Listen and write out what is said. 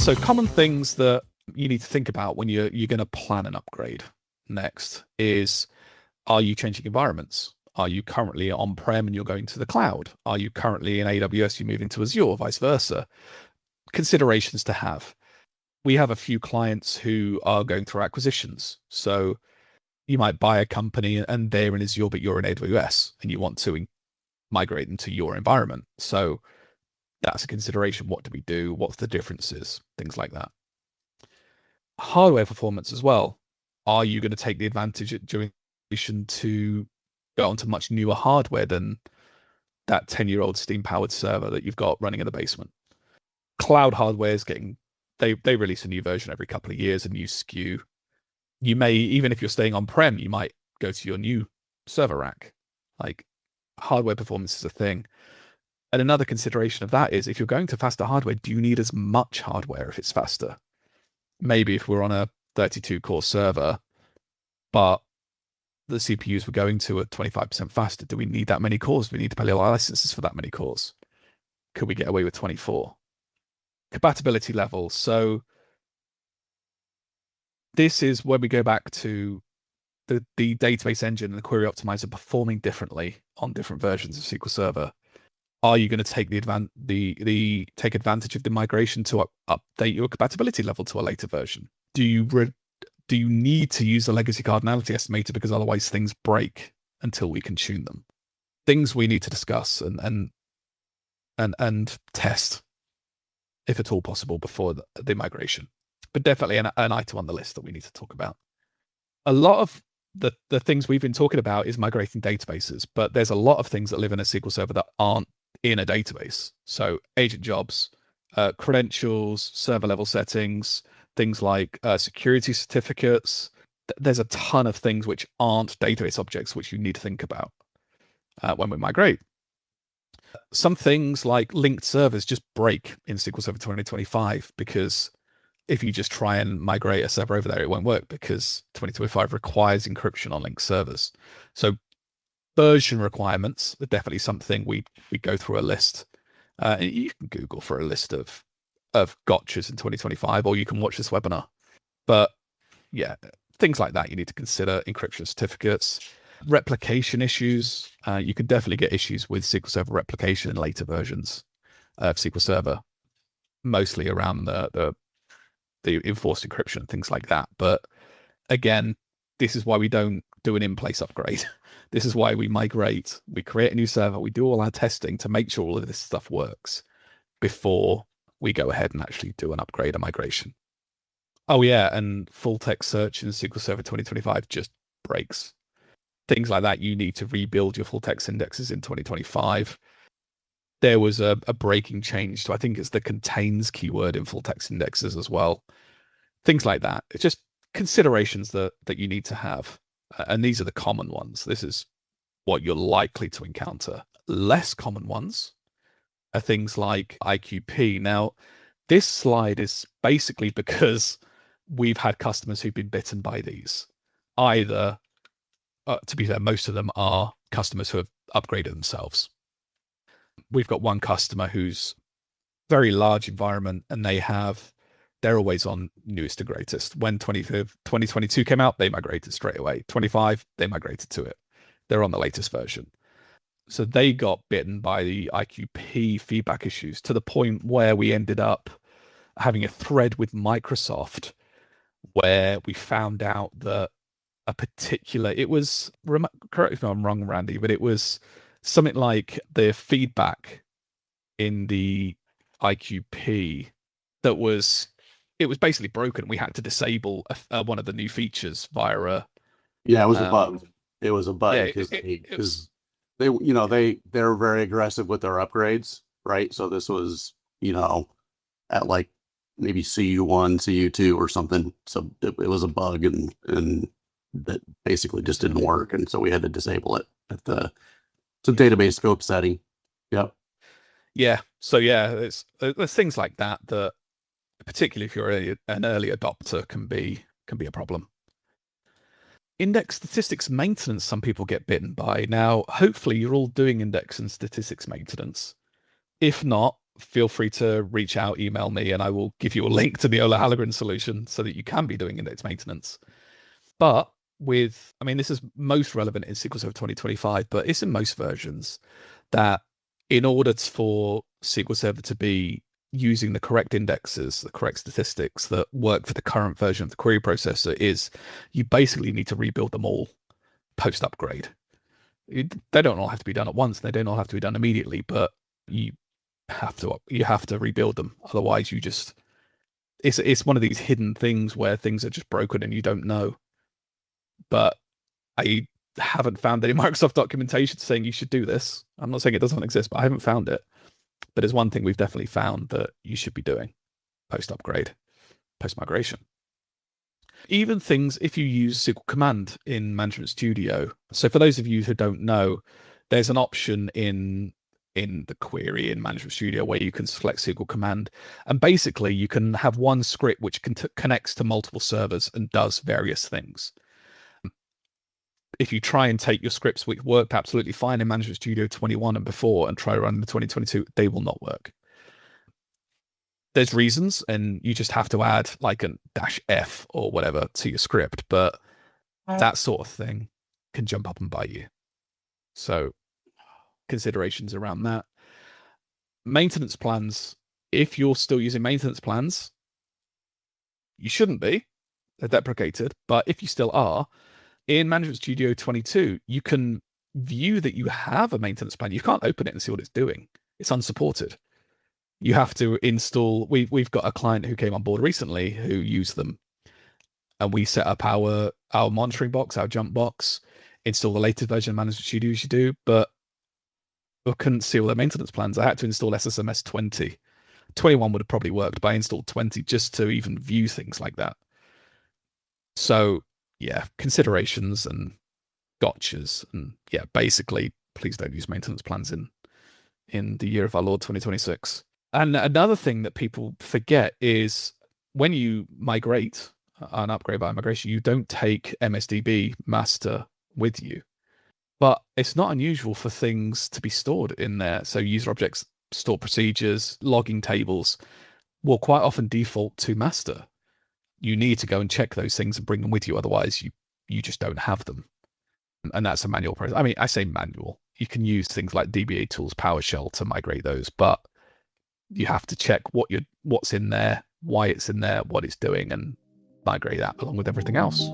So common things that you need to think about when you're going to plan an upgrade next is, are you changing environments? Are you currently on-prem and you're going to the cloud? Are you currently in AWS, you move into Azure, vice versa? Considerations to have. We have a few clients who are going through acquisitions. So you might buy a company and they're in Azure, but you're in AWS and you want to migrate them to your environment. So that's a consideration. What do we do? What's the differences? Things like that. Hardware performance as well. Are you going to take the advantage during to go onto much newer hardware than that 10-year-old steam-powered server that you've got running in the basement? Cloud hardware is getting, they release a new version every couple of years, a new SKU. You may, even if you're staying on-prem, you might go to your new server rack. Like, hardware performance is a thing. And another consideration of that is, if you're going to faster hardware, do you need as much hardware if it's faster? Maybe if we're on a 32-core server, but the CPUs we're going to are 25% faster, do we need that many cores? Do we need to pay a lot of licenses for that many cores? Could we get away with 24? Compatibility level. So this is where we go back to the database engine and the query optimizer performing differently on different versions of SQL Server. Are you going to take take advantage of the migration to update your compatibility level to a later version? Do you need to use the legacy cardinality estimator, because otherwise things break until we can tune them? Things we need to discuss and test, if at all possible, before the migration. But definitely an item on the list that we need to talk about. A lot of the things we've been talking about is migrating databases, but there's a lot of things that live in a SQL Server that aren't in a database. So agent jobs, credentials, server level settings, things like security certificates. There's a ton of things which aren't database objects which you need to think about when we migrate. Some things like linked servers just break in SQL Server 2025, because if you just try and migrate a server over there, it won't work, because 2025 requires encryption on linked servers. So version requirements are definitely something we go through a list. You can Google for a list of gotchas in 2025, or you can watch this webinar. But yeah, things like that you need to consider. Encryption certificates, replication issues. You could definitely get issues with SQL Server replication in later versions of SQL Server, mostly around the enforced encryption, things like that. But again, this is why we don't do an in-place upgrade. This is why we migrate. We create a new server. We do all our testing to make sure all of this stuff works before we go ahead and actually do an upgrade, a migration. Oh yeah, and full text search in SQL Server 2025 just breaks. Things like that, you need to rebuild your full text indexes in 2025. There was a breaking change to, I think it's the contains keyword in full text indexes as well. Things like that. It's just considerations that you need to have. And these are the common ones. This is what you're likely to encounter. Less common ones are things like IQP. Now, this slide is basically because we've had customers who've been bitten by these. Either, to be fair, most of them are customers who have upgraded themselves. We've got one customer who's very large environment, and they're always on newest and greatest. When 2022 came out, they migrated straight away. 25, they migrated to it. They're on the latest version. So they got bitten by the IQP feedback issues, to the point where we ended up having a thread with Microsoft where we found out that a particular, it was, correct if I'm wrong, Randy, but it was something like the feedback in the IQP that was, it was basically broken. We had to disable one of the new features via a... Yeah, it was a bug. It was a bug Yeah, because they're very aggressive with their upgrades, right? So this was, at like maybe CU1, CU2 or something. So it was a bug, and that basically just didn't work. And so we had to disable it at it's a database scope setting. Yep. Yeah. So yeah, there's things like that, particularly if you're an early adopter, can be a problem. Index statistics maintenance, some people get bitten by. Now, hopefully you're all doing index and statistics maintenance. If not, feel free to reach out, email me, and I will give you a link to the Ola Hallegren solution so that you can be doing index maintenance. But with, I mean, this is most relevant in SQL Server 2025, but it's in most versions that in order for SQL Server to be using the correct indexes, the correct statistics that work for the current version of the query processor, is you basically need to rebuild them all post upgrade. They don't all have to be done at once. They don't all have to be done immediately, but you have to rebuild them. Otherwise, it's one of these hidden things where things are just broken and you don't know. But I haven't found any Microsoft documentation saying you should do this. I'm not saying it doesn't exist, but I haven't found it. But it's one thing we've definitely found that you should be doing post-upgrade, post-migration. Even things if you use SQL Command in Management Studio. So for those of you who don't know, there's an option in the query in Management Studio where you can select SQL Command. And basically, you can have one script which connects to multiple servers and does various things. If you try and take your scripts which worked absolutely fine in Management Studio 21 and before and try to run in the 2022, they will not work. There's reasons, and you just have to add like a -F or whatever to your script, but that sort of thing can jump up and bite you. So considerations around that. Maintenance plans, if you're still using maintenance plans, you shouldn't be. They're deprecated, but if you still are, in Management Studio 22, you can view that you have a maintenance plan. You can't open it and see what it's doing. It's unsupported. You have to install. We've got a client who came on board recently who used them, and we set up our monitoring box, our jump box, install the latest version of Management Studio as you do, but I couldn't see all their maintenance plans. I had to install SSMS 20. 21 would have probably worked, but I installed 20 just to even view things like that. So yeah, considerations and gotchas, and yeah, basically, please don't use maintenance plans in the year of our Lord 2026. And another thing that people forget is when you migrate an upgrade by migration, you don't take MSDB master with you. But it's not unusual for things to be stored in there. So user objects, stored procedures, logging tables will quite often default to master. You need to go and check those things and bring them with you. Otherwise, you just don't have them. And that's a manual process. I mean, I say manual. You can use things like DBA tools, PowerShell to migrate those, but you have to check what's in there, why it's in there, what it's doing, and migrate that along with everything else.